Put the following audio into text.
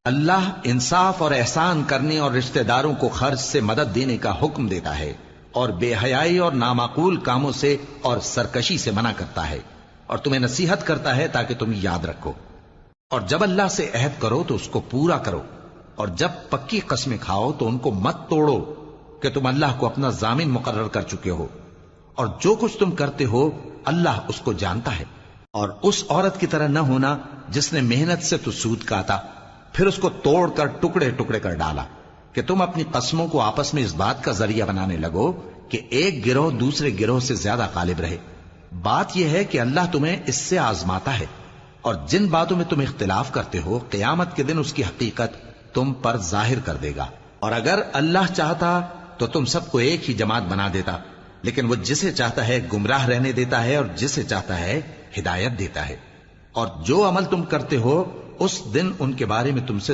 اللہ انصاف اور احسان کرنے اور رشتہ داروں کو خرچ سے مدد دینے کا حکم دیتا ہے، اور بے حیائی اور نامعقول کاموں سے اور سرکشی سے منع کرتا ہے، اور تمہیں نصیحت کرتا ہے تاکہ تم یاد رکھو۔ اور جب اللہ سے عہد کرو تو اس کو پورا کرو، اور جب پکی قسمیں کھاؤ تو ان کو مت توڑو کہ تم اللہ کو اپنا ضامن مقرر کر چکے ہو، اور جو کچھ تم کرتے ہو اللہ اس کو جانتا ہے۔ اور اس عورت کی طرح نہ ہونا جس نے محنت سے تو سود کاتا پھر اس کو توڑ کر ٹکڑے ٹکڑے کر ڈالا، کہ تم اپنی قسموں کو آپس میں اس بات کا ذریعہ بنانے لگو کہ ایک گروہ دوسرے گروہ سے زیادہ غالب رہے۔ بات یہ ہے کہ اللہ تمہیں اس سے آزماتا ہے، اور جن باتوں میں تم اختلاف کرتے ہو قیامت کے دن اس کی حقیقت تم پر ظاہر کر دے گا۔ اور اگر اللہ چاہتا تو تم سب کو ایک ہی جماعت بنا دیتا، لیکن وہ جسے چاہتا ہے گمراہ رہنے دیتا ہے اور جسے چاہتا ہے ہدایت دیتا ہے۔ اور جو عمل تم کرتے ہو اس دن ان کے بارے میں تم سے